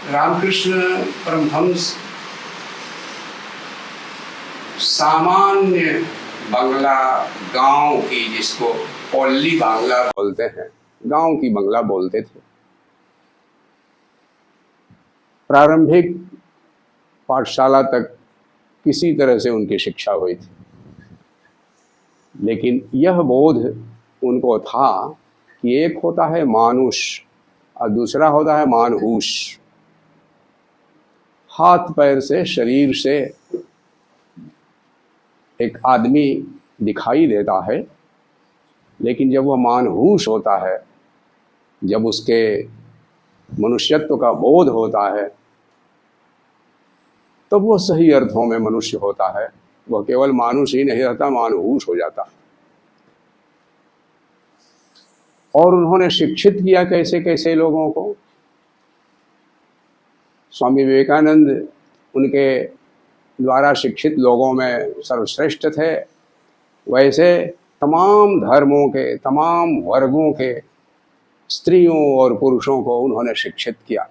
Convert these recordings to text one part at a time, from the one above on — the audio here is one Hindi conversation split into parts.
रामकृष्ण परमहंस सामान्य बंगला गांव की, जिसको पल्ली बांग्ला बोलते हैं, गांव की बंगला बोलते थे। प्रारंभिक पाठशाला तक किसी तरह से उनकी शिक्षा हुई थी, लेकिन यह बोध उनको था कि एक होता है मानुष और दूसरा होता है मानहूस। हाथ पैर से, शरीर से एक आदमी दिखाई देता है, लेकिन जब वह मानहूस होता है, जब उसके मनुष्यत्व का बोध होता है, तब वह सही अर्थों में मनुष्य होता है। वह केवल मानुष ही नहीं रहता, मानहूस हो जाता। और उन्होंने शिक्षित किया कैसे कैसे लोगों को। स्वामी विवेकानंद उनके द्वारा शिक्षित लोगों में सर्वश्रेष्ठ थे। वैसे तमाम धर्मों के, तमाम वर्गों के स्त्रियों और पुरुषों को उन्होंने शिक्षित किया।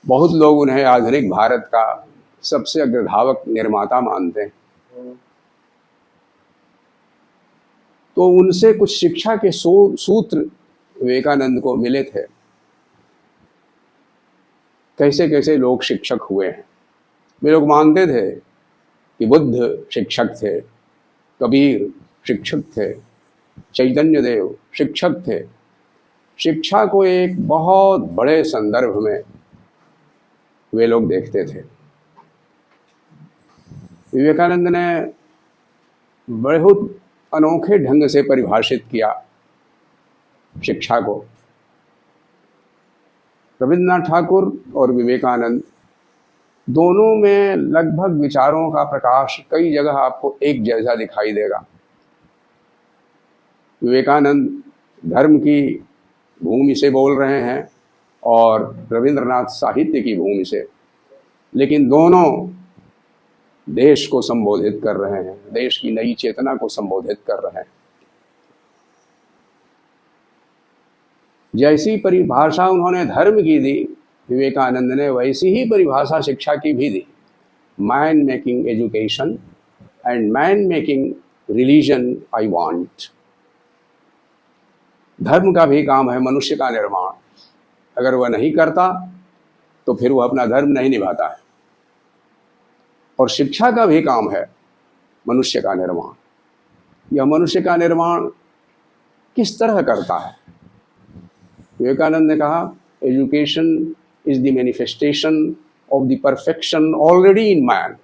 बहुत लोग उन्हें आधुनिक भारत का सबसे अग्रधावक निर्माता मानते हैं। तो उनसे कुछ शिक्षा के सूत्र विवेकानंद को मिले थे। कैसे कैसे लोग शिक्षक हुए हैं। वे लोग मानते थे कि बुद्ध शिक्षक थे, कबीर शिक्षक थे, चैतन्य देव शिक्षक थे। शिक्षा को एक बहुत बड़े संदर्भ में वे लोग देखते थे। विवेकानंद ने बहुत अनोखे ढंग से परिभाषित किया शिक्षा को। रविन्द्रनाथ ठाकुर और विवेकानंद दोनों में लगभग विचारों का प्रकाश कई जगह आपको एक जैसा दिखाई देगा। विवेकानंद धर्म की भूमि से बोल रहे हैं और रविन्द्रनाथ साहित्य की भूमि से, लेकिन दोनों देश को संबोधित कर रहे हैं, देश की नई चेतना को संबोधित कर रहे हैं। जैसी परिभाषा उन्होंने धर्म की दी, विवेकानंद ने वैसी ही परिभाषा शिक्षा की भी दी। Man making education and man making religion I want. धर्म का भी काम है मनुष्य का निर्माण। अगर वह नहीं करता तो फिर वह अपना धर्म नहीं निभाता है। और शिक्षा का भी काम है मनुष्य का निर्माण। यह मनुष्य का निर्माण किस तरह करता है? विवेकानंद ने कहा, education is the manifestation of the perfection already in man.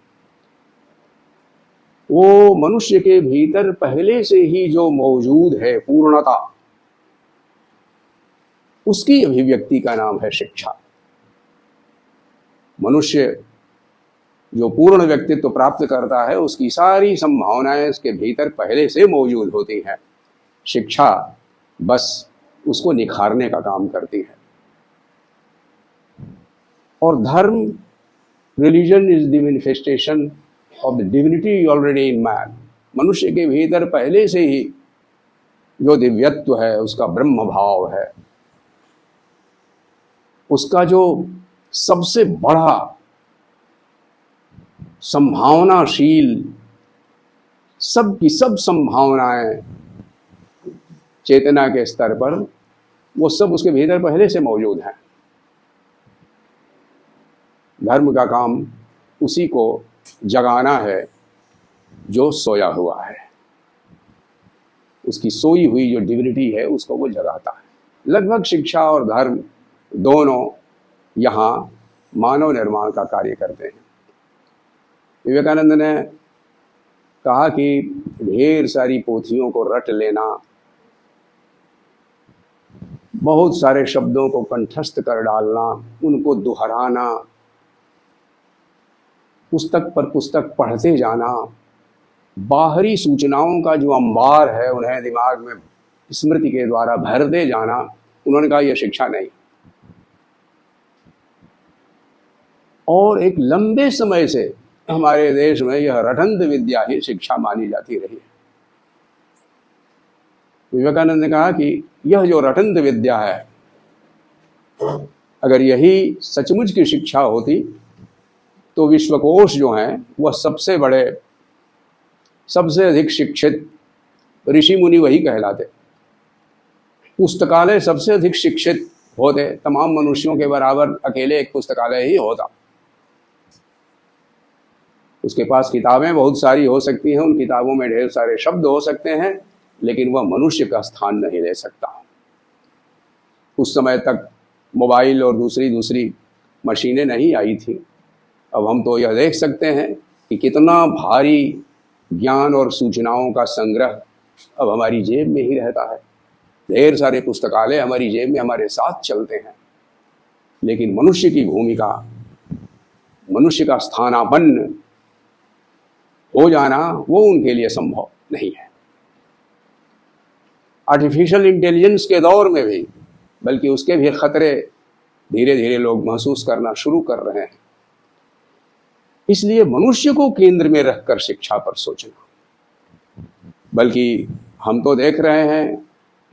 वो मनुष्य के भीतर पहले से ही जो मौजूद है पूर्णता, उसकी अभिव्यक्ति का नाम है शिक्षा। मनुष्य जो पूर्ण व्यक्तित्व प्राप्त करता है, उसकी सारी संभावनाएं उसके भीतर पहले से मौजूद होती हैं। शिक्षा बस उसको निखारने का काम करती है। और धर्म, religion is the manifestation of the divinity already in man. मनुष्य के भीतर पहले से ही जो दिव्यत्व है, उसका ब्रह्म भाव है, उसका जो सबसे बड़ा संभावनाशील, सब की सब संभावनाएं चेतना के स्तर पर, वो सब उसके भीतर पहले से मौजूद हैं। धर्म का काम उसी को जगाना है जो सोया हुआ है। उसकी सोई हुई जो डिविनिटी है, उसको वो जगाता है। लगभग शिक्षा और धर्म दोनों यहाँ मानव निर्माण का कार्य करते हैं। विवेकानंद ने कहा कि ढेर सारी पोथियों को रट लेना, बहुत सारे शब्दों को कंठस्थ कर डालना, उनको दोहराना, पुस्तक पर पुस्तक पढ़ते जाना, बाहरी सूचनाओं का जो अंबार है उन्हें दिमाग में स्मृति के द्वारा भरते जाना, उन्होंने कहा यह शिक्षा नहीं। और एक लंबे समय से हमारे देश में यह रटंत विद्या ही शिक्षा मानी जाती रही है। विवेकानंद ने कहा कि यह जो रटंत विद्या है, अगर यही सचमुच की शिक्षा होती तो विश्वकोश जो हैं वह सबसे बड़े, सबसे अधिक शिक्षित ऋषि मुनि वही कहलाते। पुस्तकालय सबसे अधिक शिक्षित होते, तमाम मनुष्यों के बराबर अकेले एक पुस्तकालय ही होता। उसके पास किताबें बहुत सारी हो सकती हैं, उन किताबों में ढेर सारे शब्द हो सकते हैं, लेकिन वह मनुष्य का स्थान नहीं ले सकता। उस समय तक मोबाइल और दूसरी मशीनें नहीं आई थी। अब हम तो यह देख सकते हैं कि कितना भारी ज्ञान और सूचनाओं का संग्रह अब हमारी जेब में ही रहता है। ढेर सारे पुस्तकालय हमारी जेब में हमारे साथ चलते हैं, लेकिन मनुष्य की भूमिका, मनुष्य का स्थानापन्न हो जाना वो उनके लिए संभव नहीं है। आर्टिफिशियल इंटेलिजेंस के दौर में भी, बल्कि उसके भी खतरे धीरे धीरे लोग महसूस करना शुरू कर रहे हैं। इसलिए मनुष्य को केंद्र में रखकर शिक्षा पर सोचना, बल्कि हम तो देख रहे हैं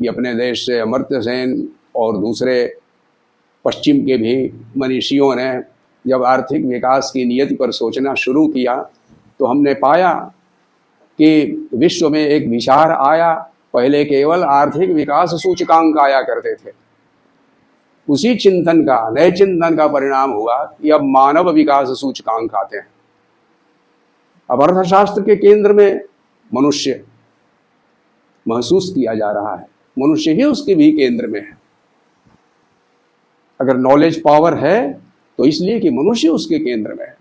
कि अपने देश से अमर्त्य सेन और दूसरे पश्चिम के भी मनीषियों ने जब आर्थिक विकास की नियति पर सोचना शुरू किया तो हमने पाया कि विश्व में एक विचार आया। पहले केवल आर्थिक विकास सूचकांक आया करते थे, उसी चिंतन का, नए चिंतन का परिणाम हुआ कि अब मानव विकास सूचकांक आते हैं। अब अर्थशास्त्र के केंद्र में मनुष्य महसूस किया जा रहा है, मनुष्य ही उसके भी केंद्र में है। अगर नॉलेज पावर है तो इसलिए कि मनुष्य उसके केंद्र में है।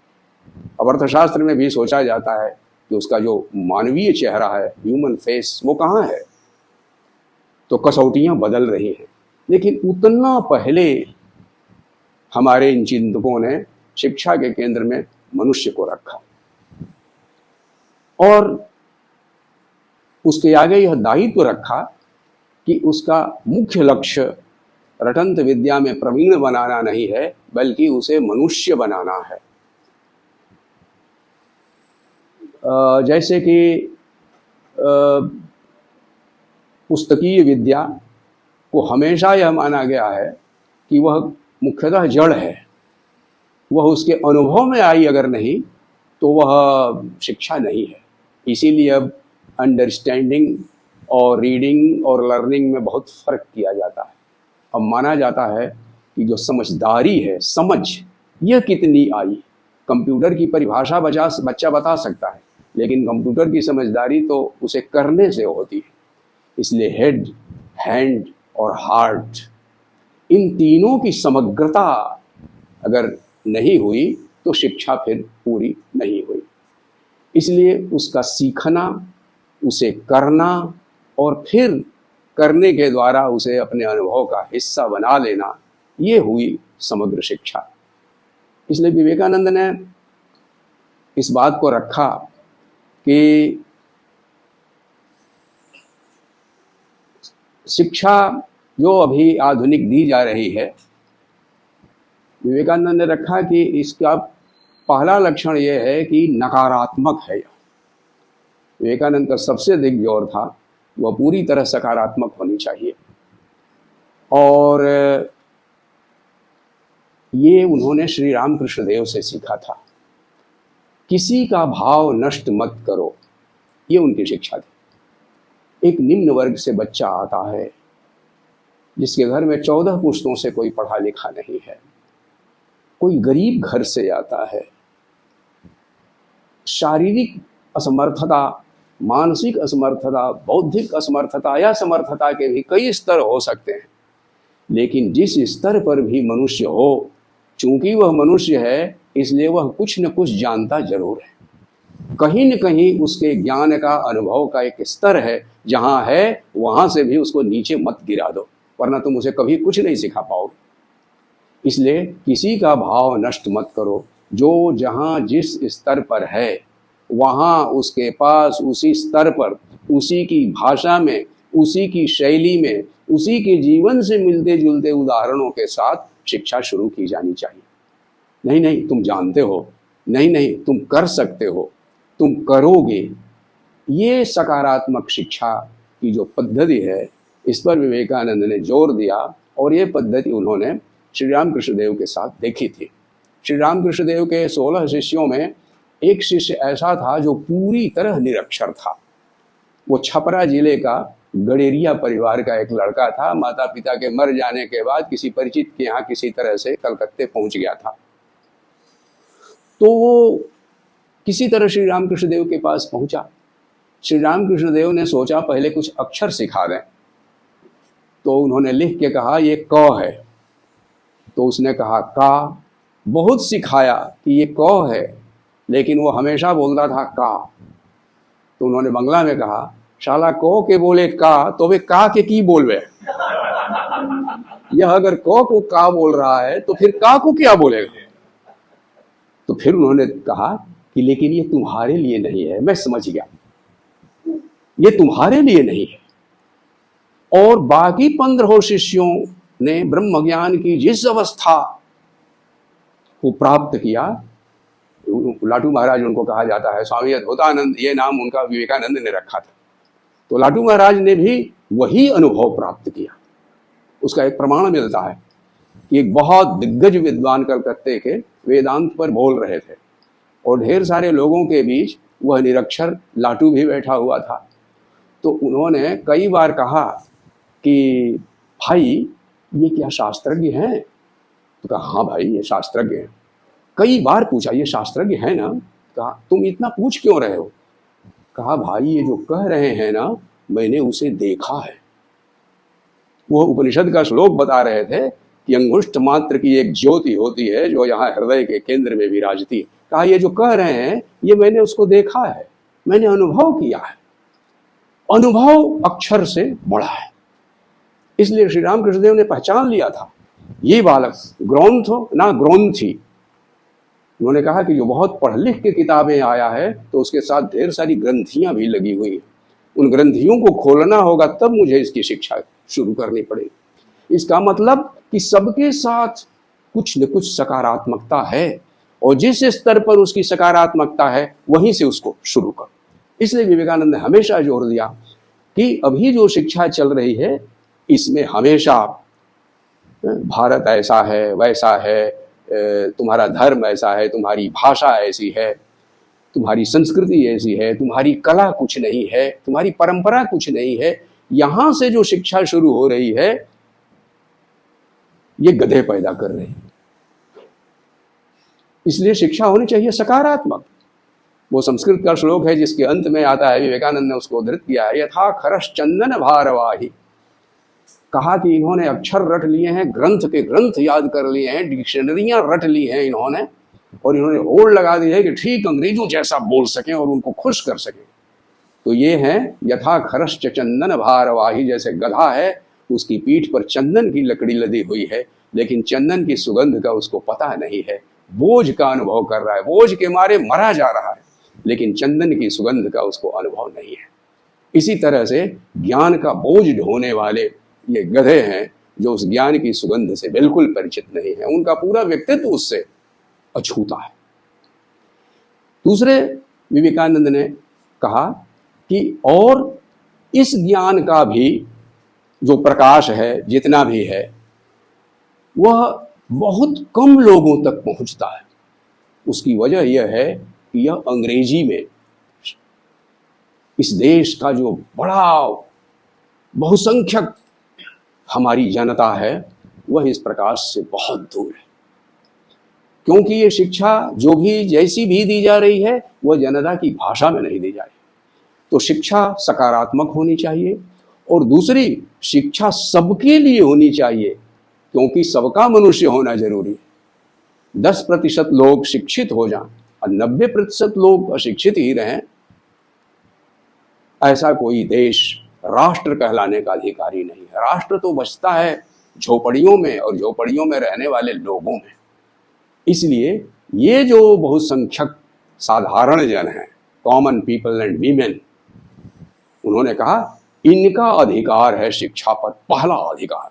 अब अर्थशास्त्र में भी सोचा जाता है कि उसका जो मानवीय चेहरा है, ह्यूमन फेस, वो कहाँ है। तो कसौटियां बदल रही हैं, लेकिन उतना पहले हमारे इन चिंतकों ने शिक्षा के केंद्र में मनुष्य को रखा और उसके आगे यह दायित्व रखा कि उसका मुख्य लक्ष्य रटंत विद्या में प्रवीण बनाना नहीं है, बल्कि उसे मनुष्य बनाना है। जैसे कि पुस्तकीय विद्या को हमेशा यह माना गया है कि वह मुख्यतः जड़ है, वह उसके अनुभव में आई अगर नहीं तो वह शिक्षा नहीं है। इसीलिए अब अंडरस्टैंडिंग और रीडिंग और लर्निंग में बहुत फर्क किया जाता है। अब माना जाता है कि जो समझदारी है, समझ, यह कितनी आई। कंप्यूटर की परिभाषा बच्चा बता सकता है, लेकिन कंप्यूटर की समझदारी तो उसे करने से होती है। इसलिए हेड, हैंड और हार्ट, इन तीनों की समग्रता अगर नहीं हुई तो शिक्षा फिर पूरी नहीं हुई। इसलिए उसका सीखना, उसे करना और फिर करने के द्वारा उसे अपने अनुभव का हिस्सा बना लेना, ये हुई समग्र शिक्षा। इसलिए विवेकानंद ने इस बात को रखा कि शिक्षा जो अभी आधुनिक दी जा रही है, विवेकानंद ने रखा कि इसका पहला लक्षण यह है कि नकारात्मक है। विवेकानंद का सबसे अधिक जोर था वह पूरी तरह सकारात्मक होनी चाहिए, और ये उन्होंने श्री रामकृष्ण देव से सीखा था। किसी का भाव नष्ट मत करो, ये उनकी शिक्षा थी। एक निम्न वर्ग से बच्चा आता है जिसके घर में 14 पुश्तों से कोई पढ़ा लिखा नहीं है, कोई गरीब घर से आता है, शारीरिक असमर्थता, मानसिक असमर्थता, बौद्धिक असमर्थता या समर्थता के भी कई स्तर हो सकते हैं, लेकिन जिस स्तर पर भी मनुष्य हो, चूंकि वह मनुष्य है इसलिए वह कुछ न कुछ जानता जरूर है। कहीं न कहीं उसके ज्ञान का, अनुभव का एक स्तर है, जहाँ है वहाँ से भी उसको नीचे मत गिरा दो, वरना तुम उसे कभी कुछ नहीं सिखा पाओगे। इसलिए किसी का भाव नष्ट मत करो। जो जहाँ जिस स्तर पर है वहाँ उसके पास उसी स्तर पर, उसी की भाषा में, उसी की शैली में, उसी के जीवन से मिलते जुलते उदाहरणों के साथ शिक्षा शुरू की जानी चाहिए। नहीं नहीं तुम जानते हो, नहीं नहीं तुम कर सकते हो, तुम करोगे, ये सकारात्मक शिक्षा की जो पद्धति है, इस पर विवेकानंद ने जोर दिया और ये पद्धति उन्होंने श्री रामकृष्ण देव के साथ देखी थी। श्री रामकृष्ण देव के 16 शिष्यों में एक शिष्य ऐसा था जो पूरी तरह निरक्षर था। वो छपरा जिले का गडेरिया परिवार का एक लड़का था। माता पिता के मर जाने के बाद किसी परिचित के यहाँ किसी तरह से कलकत्ते पहुंच गया था। तो वो किसी तरह श्री रामकृष्ण देव के पास पहुंचा। श्री रामकृष्ण देव ने सोचा पहले कुछ अक्षर सिखा दें, तो उन्होंने लिख के कहा ये क है। तो उसने कहा का। बहुत सिखाया कि ये क है, लेकिन वो हमेशा बोलता था का। तो उन्होंने बंगला में कहा शाला को के बोले का तो वे का के की बोलवे। यह अगर को का बोल रहा है तो फिर का को क्या बोलेगा। तो फिर उन्होंने कहा कि लेकिन ये तुम्हारे लिए नहीं है। मैं समझ गया, ये तुम्हारे लिए नहीं है। और बाकी 15 शिष्यों ने ब्रह्म ज्ञान की जिस अवस्था को प्राप्त किया, लाटू महाराज उनको कहा जाता है, स्वामी अद्भुतानंद ये नाम उनका विवेकानंद ने रखा था। तो लाटू महाराज ने भी वही अनुभव प्राप्त किया। उसका एक प्रमाण मिलता है कि एक बहुत दिग्गज विद्वान कलकत्ते के वेदांत पर बोल रहे थे और ढेर सारे लोगों के बीच वह निरक्षर लाटू भी बैठा हुआ था। तो उन्होंने कई बार कहा कि भाई ये क्या शास्त्रज्ञ हैं? तो कहा हाँ भाई ये शास्त्रज्ञ हैं। कई बार पूछा ये शास्त्रज्ञ है ना? कहा तुम इतना पूछ क्यों रहे हो? कहा भाई ये जो कह रहे हैं ना मैंने उसे देखा है। वो उपनिषद का श्लोक बता रहे थे कि अंगुष्ठ मात्र की एक ज्योति होती है जो यहाँ हृदय के केंद्र में विराजती है। कहा ये जो कह रहे हैं ये मैंने उसको देखा है, मैंने अनुभव किया है। अनुभव अक्षर से बड़ा है। इसलिए श्री रामकृष्ण देव ने पहचान लिया था ये बालक ग्रंथ ना ग्रंथी। उन्होंने कहा कि जो बहुत पढ़ लिख के किताबें आया है तो उसके साथ ढेर सारी ग्रंथियां भी लगी हुई हैं। उन ग्रंथियों को खोलना होगा तब मुझे इसकी शिक्षा शुरू करनी पड़ेगी। इसका मतलब कि सबके साथ कुछ न कुछ सकारात्मकता है और जिस स्तर पर उसकी सकारात्मकता है वहीं से उसको शुरू कर। इसलिए विवेकानंद ने हमेशा जोर दिया कि अभी जो शिक्षा चल रही है इसमें हमेशा भारत ऐसा है वैसा है, तुम्हारा धर्म ऐसा है, तुम्हारी भाषा ऐसी है, तुम्हारी संस्कृति ऐसी है, तुम्हारी कला कुछ नहीं है, तुम्हारी परंपरा कुछ नहीं है। यहां से जो शिक्षा शुरू हो रही है ये गधे पैदा कर रही है। इसलिए शिक्षा होनी चाहिए सकारात्मक। वो संस्कृत का श्लोक है जिसके अंत में आता है, विवेकानंद ने उसको उद्धृत किया है, यथा खरस चंदन भारवाही। कहा कि इन्होंने अक्षर रट लिए हैं, ग्रंथ के ग्रंथ याद कर लिए हैं, डिक्शनरियां रट ली हैं इन्होंने, और इन्होंने होड़ लगा दी है कि ठीक अंग्रेजों जैसा बोल सकें और उनको खुश कर सकें। तो ये है यथा खरस चंदन भारवाही, जैसे गधा है उसकी पीठ पर चंदन की लकड़ी लदी हुई है लेकिन चंदन की सुगंध का उसको पता नहीं है, बोझ का अनुभव कर रहा है, बोझ के मारे मरा जा रहा है लेकिन चंदन की सुगंध का उसको अनुभव नहीं है। इसी तरह से ज्ञान का बोझ ढोने वाले ये गधे हैं जो उस ज्ञान की सुगंध से बिल्कुल परिचित नहीं है, उनका पूरा व्यक्तित्व उससे अछूता है। दूसरे विवेकानंद ने कहा कि और इस ज्ञान का भी जो प्रकाश है जितना भी है वह बहुत कम लोगों तक पहुंचता है। उसकी वजह यह है कि यह अंग्रेजी में इस देश का जो बड़ा बहुसंख्यक हमारी जनता है वह इस प्रकाश से बहुत दूर है, क्योंकि ये शिक्षा जो भी जैसी भी दी जा रही है वह जनता की भाषा में नहीं दी जा रही। तो शिक्षा सकारात्मक होनी चाहिए और दूसरी शिक्षा सबके लिए होनी चाहिए, क्योंकि सबका मनुष्य होना जरूरी है। 10% लोग शिक्षित हो जाएं और 90% लोग अशिक्षित ही रहें, ऐसा कोई देश राष्ट्र कहलाने का अधिकारी नहीं है। राष्ट्र तो बचता है झोपड़ियों में और झोपड़ियों में रहने वाले लोगों में। इसलिए ये जो बहुसंख्यक साधारण जन हैं, कॉमन पीपल एंड वीमेन, उन्होंने कहा इनका अधिकार है शिक्षा पर, पहला अधिकार।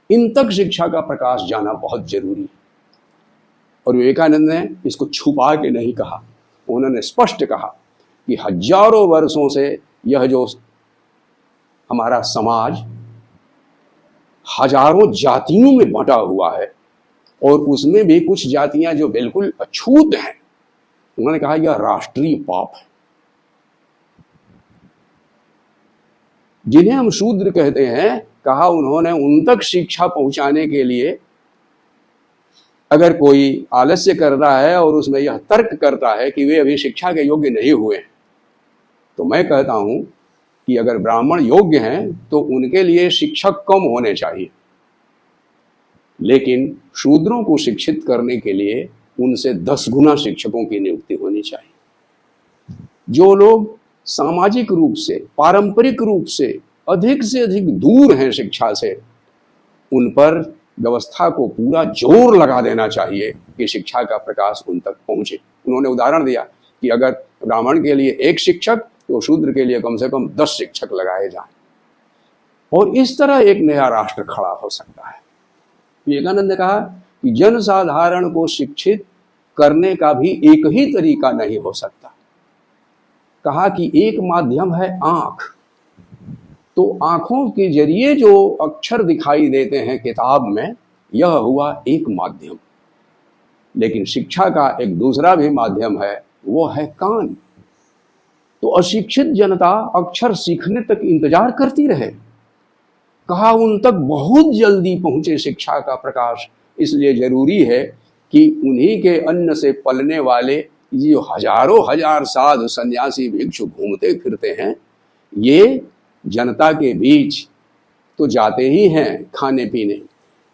इन तक शिक्षा का प्रकाश जाना बहुत जरूरी है। और विवेकानंद ने इसको छुपा के नहीं कहा, उन्होंने स्पष्ट कहा कि हजारों वर्षों से यह जो हमारा समाज हजारों जातियों में बंटा हुआ है और उसमें भी कुछ जातियां जो बिल्कुल अछूत हैं, उन्होंने कहा यह राष्ट्रीय पाप है। जिन्हें हम शूद्र कहते हैं, कहा उन्होंने उन तक शिक्षा पहुंचाने के लिए अगर कोई आलस्य कर रहा है और उसमें यह तर्क करता है कि वे अभी शिक्षा के योग्य नहीं हुए, तो मैं कहता हूं कि अगर ब्राह्मण योग्य हैं तो उनके लिए शिक्षक कम होने चाहिए, लेकिन शूद्रों को शिक्षित करने के लिए उनसे 10 गुना शिक्षकों की नियुक्ति होनी चाहिए। जो लोग सामाजिक रूप से, पारंपरिक रूप से अधिक दूर हैं शिक्षा से, उन पर व्यवस्था को पूरा जोर लगा देना चाहिए कि शिक्षा का प्रकाश उन तक पहुंचे। उन्होंने उदाहरण दिया कि अगर ब्राह्मण के लिए 1 शिक्षक तो शूद्र के लिए कम से कम 10 शिक्षक लगाए जाएं, और इस तरह एक नया राष्ट्र खड़ा हो सकता है। विवेकानंद ने कहा कि जनसाधारण को शिक्षित करने का भी एक ही तरीका नहीं हो सकता। कहा कि एक माध्यम है आंख, तो आंखों के जरिए जो अक्षर दिखाई देते हैं किताब में, यह हुआ एक माध्यम। लेकिन शिक्षा का एक दूसरा भी माध्यम है, वो है कान। तो अशिक्षित जनता अक्षर सीखने तक इंतजार करती रहे। कहा उन तक बहुत जल्दी पहुंचे शिक्षा का प्रकाश। इसलिए जरूरी है कि उन्हीं के अन्न से पलने वाले जो हजारों हजार साधु सन्यासी भिक्षु घूमते फिरते हैं, ये जनता के बीच तो जाते ही हैं खाने पीने,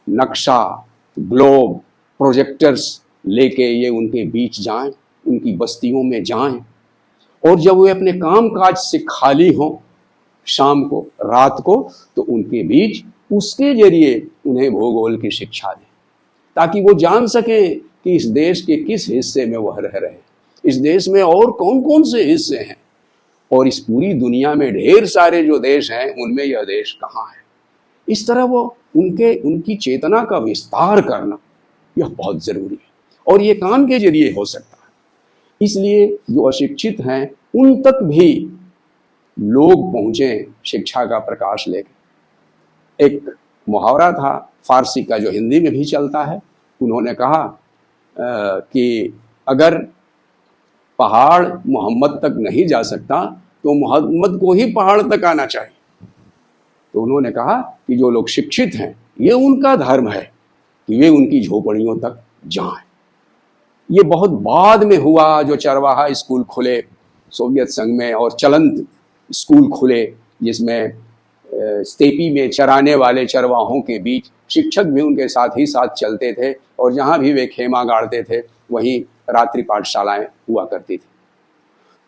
नक्शा, ग्लोब, प्रोजेक्टर्स लेके ये उनके बीच जाएं, उनकी बस्तियों में जाएं, और जब वे अपने काम काज से खाली हों शाम को, रात को, तो उनके बीच उसके जरिए उन्हें भूगोल की शिक्षा दें, ताकि वो जान सकें कि इस देश के किस हिस्से में वह रह रहे हैं, इस देश में और कौन कौन से हिस्से हैं, और इस पूरी दुनिया में ढेर सारे जो देश हैं उनमें यह देश कहाँ है। इस तरह वो उनकी चेतना का विस्तार करना यह बहुत जरूरी है, और ये कान के जरिए हो सकता है। इसलिए जो अशिक्षित हैं उन तक भी लोग पहुंचे शिक्षा का प्रकाश लेकर। एक मुहावरा था फारसी का जो हिंदी में भी चलता है। उन्होंने कहा कि अगर पहाड़ मोहम्मद तक नहीं जा सकता तो मोहम्मद को ही पहाड़ तक आना चाहिए। तो उन्होंने कहा कि जो लोग शिक्षित हैं, ये उनका धर्म है कि वे उनकी झोपड़ियों तक जाएं। ये बहुत बाद में हुआ, जो चरवाहा स्कूल खुले सोवियत संघ में, और चलंत स्कूल खुले जिसमें स्टेपी में चराने वाले चरवाहों के बीच शिक्षक भी उनके साथ ही साथ चलते थे, और जहाँ भी वे खेमा गाड़ते थे वहीं रात्रि पाठशालाएं हुआ करती थी।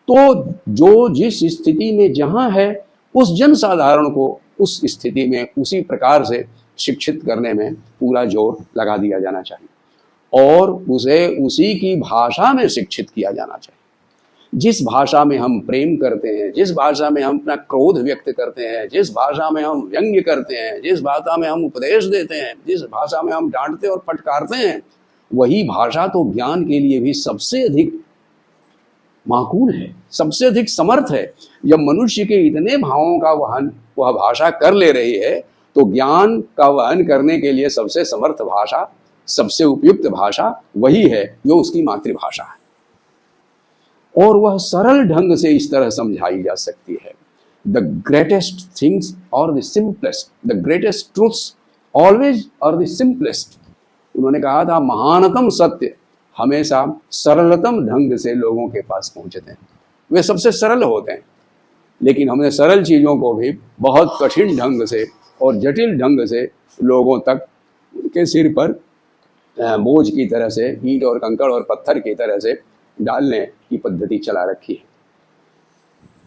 तो जो जिस स्थिति में जहाँ है, उस जनसाधारण को उस स्थिति में उसी प्रकार से शिक्षित करने में पूरा जोर लगा दिया जाना चाहिए, और उसे उसी की भाषा में शिक्षित किया जाना चाहिए। जिस भाषा में हम प्रेम करते हैं, जिस भाषा में हम अपना क्रोध व्यक्त करते हैं, जिस भाषा में हम व्यंग्य करते हैं, जिस भाषा में हम उपदेश देते हैं, जिस भाषा में हम डांटते और फटकारते हैं, वही भाषा तो ज्ञान के लिए भी सबसे अधिक माकूल है, सबसे अधिक समर्थ है। जब मनुष्य के इतने भावों का वहन वह भाषा कर ले रही है, तो ज्ञान का वहन करने के लिए सबसे समर्थ भाषा, सबसे उपयुक्त भाषा वही है जो उसकी मातृभाषा है, और वह सरल ढंग से इस तरह समझाई जा सकती है। द ग्रेटेस्ट थिंग्स और the simplest, the greatest truths always और द सिंपलेस्ट। उन्होंने कहा था महानतम सत्य हमेशा सरलतम ढंग से लोगों के पास पहुंचते हैं। वे सबसे सरल होते हैं, लेकिन हमने सरल चीज़ों को भी बहुत कठिन ढंग से और जटिल ढंग से लोगों तक उनके सिर पर बोझ की तरह से, ईंट और कंकड़ और पत्थर की तरह से डालने की पद्धति चला रखी है।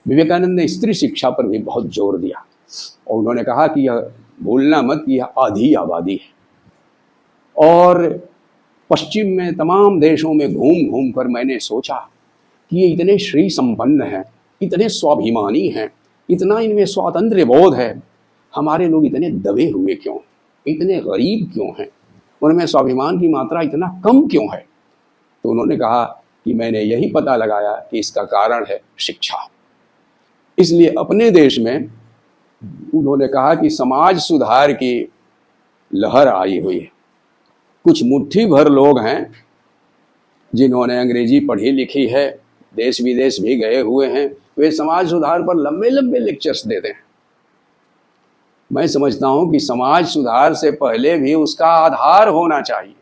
विवेकानंद ने स्त्री शिक्षा पर भी बहुत जोर दिया, और उन्होंने कहा कि यह भूलना मत कि यह आधी आबादी है, और पश्चिम में तमाम देशों में घूम घूम कर मैंने सोचा कि ये इतने श्री संपन्न हैं, इतने स्वाभिमानी हैं, इतना इनमें स्वातंत्र्य बोध है, हमारे लोग इतने दबे हुए क्यों, इतने गरीब क्यों हैं, उनमें स्वाभिमान की मात्रा इतना कम क्यों है। तो उन्होंने कहा कि मैंने यही पता लगाया कि इसका कारण है शिक्षा। इसलिए अपने देश में उन्होंने कहा कि समाज सुधार की लहर आई हुई है, कुछ मुट्ठी भर लोग हैं जिन्होंने अंग्रेजी पढ़ी लिखी है, देश विदेश भी गए हुए हैं, वे समाज सुधार पर लंबे लंबे लेक्चर्स देते हैं। मैं समझता हूं कि समाज सुधार से पहले भी उसका आधार होना चाहिए,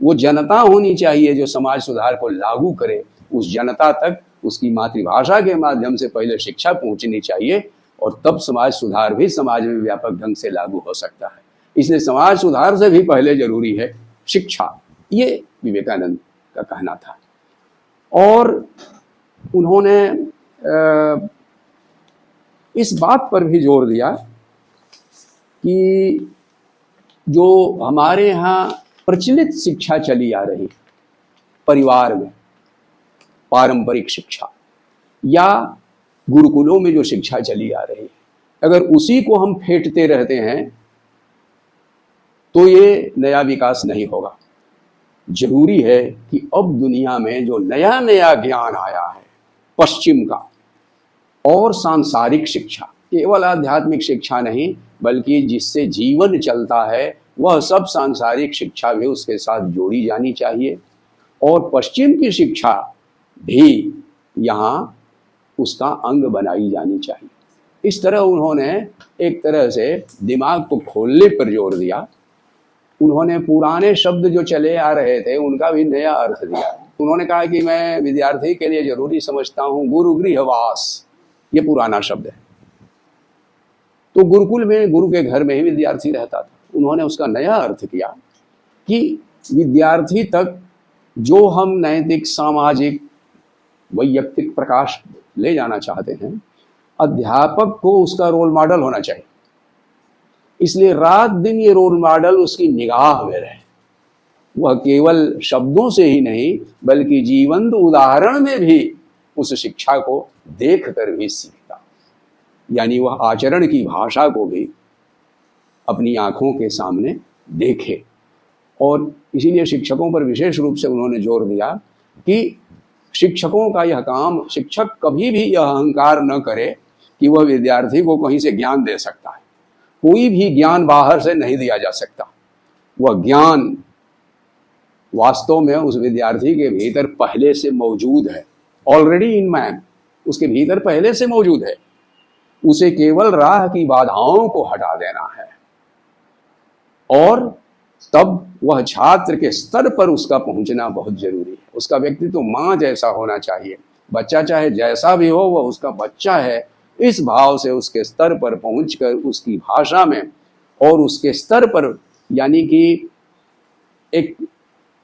वो जनता होनी चाहिए जो समाज सुधार को लागू करे। उस जनता तक उसकी मातृभाषा के माध्यम से पहले शिक्षा पहुंचनी चाहिए और तब समाज सुधार भी समाज में व्यापक ढंग से लागू हो सकता है। इसलिए समाज सुधार से भी पहले जरूरी है शिक्षा, ये विवेकानंद का कहना था। और उन्होंने इस बात पर भी जोर दिया कि जो हमारे यहाँ प्रचलित शिक्षा चली आ रही परिवार में, पारंपरिक शिक्षा या गुरुकुलों में जो शिक्षा चली आ रही है, अगर उसी को हम फेंटते रहते हैं तो ये नया विकास नहीं होगा। जरूरी है कि अब दुनिया में जो नया नया ज्ञान आया है पश्चिम का, और सांसारिक शिक्षा, केवल आध्यात्मिक शिक्षा नहीं बल्कि जिससे जीवन चलता है, वह सब सांसारिक शिक्षा भी उसके साथ जोड़ी जानी चाहिए। और पश्चिम की शिक्षा भी यहाँ उसका अंग बनाई जानी चाहिए। इस तरह उन्होंने एक तरह से दिमाग को खोलने पर जोर दिया। उन्होंने पुराने शब्द जो चले आ रहे थे उनका भी नया अर्थ दिया। उन्होंने कहा कि मैं विद्यार्थी के लिए जरूरी समझता हूँ गुरु गृहवास, ये पुराना शब्द है। तो गुरुकुल में गुरु के घर में ही विद्यार्थी रहता था। उन्होंने उसका नया अर्थ किया कि विद्यार्थी तक जो हम नैतिक, सामाजिक, वैयक्तिक प्रकाश ले जाना चाहते हैं, अध्यापक को उसका रोल मॉडल होना चाहिए। इसलिए रात दिन ये रोल मॉडल उसकी निगाह में रहे। वह केवल शब्दों से ही नहीं बल्कि जीवंत उदाहरण में भी उस शिक्षा को देख कर भी सीखता, यानी वह आचरण की भाषा को भी अपनी आंखों के सामने देखे। और इसीलिए शिक्षकों पर विशेष रूप से उन्होंने जोर दिया कि शिक्षकों का यह काम, शिक्षक कभी भी यह अहंकार न करे कि वह विद्यार्थी को कहीं से ज्ञान दे सकता है। कोई भी ज्ञान बाहर से नहीं दिया जा सकता। वह ज्ञान वास्तव में उस विद्यार्थी के भीतर पहले से मौजूद है, ऑलरेडी इन मैन, उसके भीतर पहले से मौजूद है। उसे केवल राह की बाधाओं को हटा देना है और तब वह छात्र के स्तर पर उसका पहुंचना बहुत जरूरी है। उसका व्यक्तित्व माँ जैसा होना चाहिए। बच्चा चाहे जैसा भी हो, वह उसका बच्चा है, इस भाव से उसके स्तर पर पहुंचकर उसकी भाषा में और उसके स्तर पर, यानी कि एक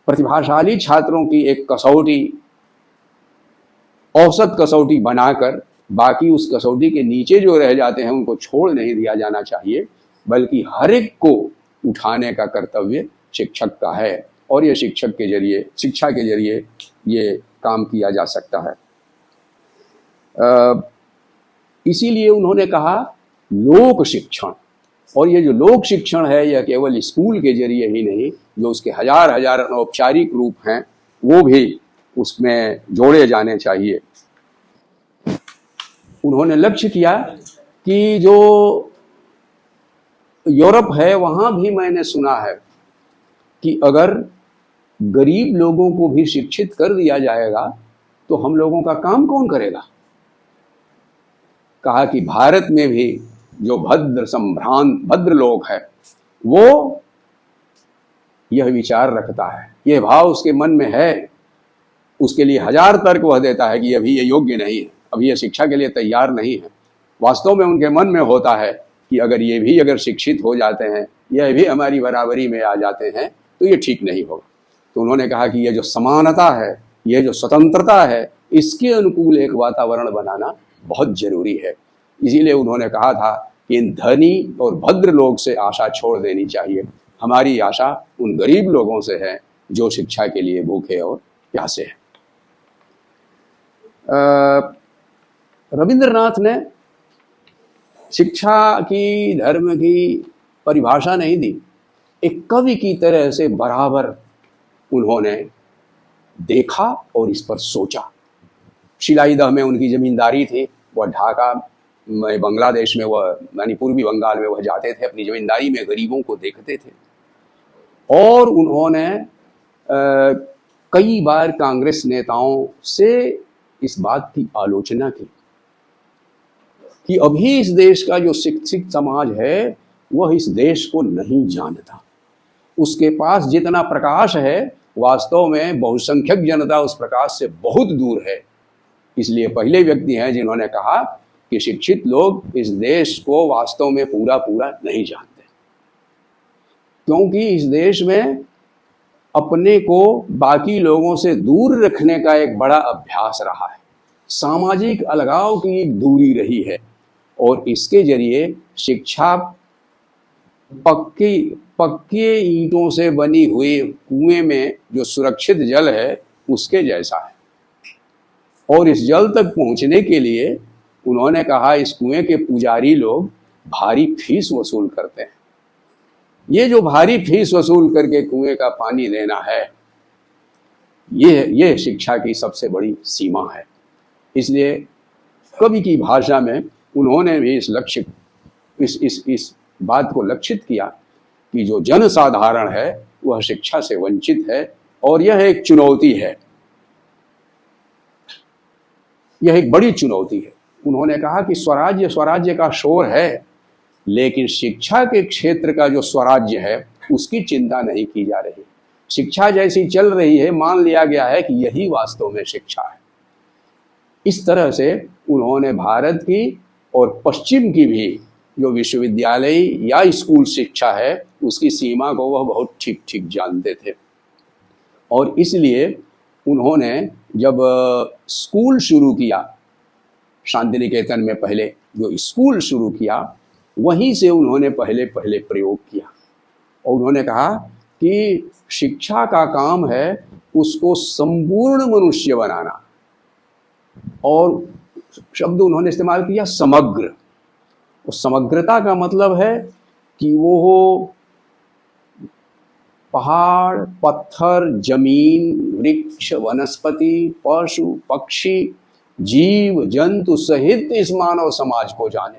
प्रतिभाशाली छात्रों की एक कसौटी, औसत कसौटी बनाकर बाकी उस कसौटी के नीचे जो रह जाते हैं उनको छोड़ नहीं दिया जाना चाहिए, बल्कि हर एक को उठाने का कर्तव्य शिक्षक का है। और ये शिक्षक के जरिए, शिक्षा के जरिए ये काम किया जा सकता है। इसीलिए उन्होंने कहा लोक शिक्षण। और ये जो लोक शिक्षण है यह केवल स्कूल के जरिए ही नहीं, जो उसके हजार हजार अनौपचारिक रूप हैं वो भी उसमें जोड़े जाने चाहिए। उन्होंने लक्ष्य किया कि जो यूरोप है वहाँ भी मैंने सुना है कि अगर गरीब लोगों को भी शिक्षित कर दिया जाएगा तो हम लोगों का काम कौन करेगा। कहा कि भारत में भी जो भद्र संभ्रांत भद्र लोग हैं वो यह विचार रखता है, यह भाव उसके मन में है। उसके लिए हजार तर्क वह देता है कि अभी ये योग्य नहीं है, अभी ये शिक्षा के लिए तैयार नहीं है। वास्तव में उनके मन में होता है कि अगर ये भी अगर शिक्षित हो जाते हैं, यह भी हमारी बराबरी में आ जाते हैं तो ये ठीक नहीं होगा। तो उन्होंने कहा कि यह जो समानता है, यह जो स्वतंत्रता है, इसके अनुकूल एक वातावरण बनाना बहुत जरूरी है। इसीलिए उन्होंने कहा था कि इन धनी और भद्र लोग से आशा छोड़ देनी चाहिए। हमारी आशा उन गरीब लोगों से है जो शिक्षा के लिए भूखे और प्यासे हैं। रविंद्रनाथ ने शिक्षा की, धर्म की परिभाषा नहीं दी, एक कवि की तरह से बराबर उन्होंने देखा और इस पर सोचा। शिलाईदह में उनकी जमींदारी थी, वह ढाका में, बांग्लादेश में, वह यानी पूर्वी बंगाल में वह जाते थे, अपनी जमींदारी में गरीबों को देखते थे। और उन्होंने कई बार कांग्रेस नेताओं से इस बात की आलोचना की कि अभी इस देश का जो शिक्षित समाज है वह इस देश को नहीं जानता, उसके पास जितना प्रकाश है वास्तव में बहुसंख्यक जनता उस प्रकाश से बहुत दूर है। इसलिए पहले व्यक्ति हैं जिन्होंने कहा कि शिक्षित लोग इस देश को वास्तव में पूरा पूरा नहीं जानते, क्योंकि इस देश में अपने को बाकी लोगों से दूर रखने का एक बड़ा अभ्यास रहा है, सामाजिक अलगाव की एक दूरी रही है, और इसके जरिए शिक्षा पक्के ईंटों से बनी हुई कुएं में जो सुरक्षित जल है उसके जैसा है। और इस जल तक पहुंचने के लिए उन्होंने कहा इस कुएं के पुजारी लोग भारी फीस वसूल करते हैं। ये जो भारी फीस वसूल करके कुएं का पानी देना है, ये शिक्षा की सबसे बड़ी सीमा है। इसलिए कवि की भाषा में उन्होंने भी इस बात को लक्षित किया कि जो जन साधारण है वह शिक्षा से वंचित है, और यह एक चुनौती है, यह एक बड़ी चुनौती है। उन्होंने कहा कि स्वराज्य का शोर है, लेकिन शिक्षा के क्षेत्र का जो स्वराज्य है उसकी चिंता नहीं की जा रही। शिक्षा जैसी चल रही है, मान लिया गया है कि यही वास्तव में शिक्षा है। इस तरह से उन्होंने भारत की और पश्चिम की भी जो विश्वविद्यालय या स्कूल शिक्षा है उसकी सीमा को वह बहुत ठीक ठीक जानते थे। और इसलिए उन्होंने जब स्कूल शुरू किया, शांति निकेतन में पहले जो स्कूल शुरू किया, वहीं से उन्होंने पहले प्रयोग किया, और उन्होंने कहा कि शिक्षा का काम है उसको संपूर्ण मनुष्य बनाना, और शब्द उन्होंने इस्तेमाल किया समग्र। उस समग्रता का मतलब है कि वो हो पहाड़, पत्थर, जमीन, वृक्ष, वनस्पति, पशु, पक्षी, जीव जंतु सहित इस मानव समाज को जाने।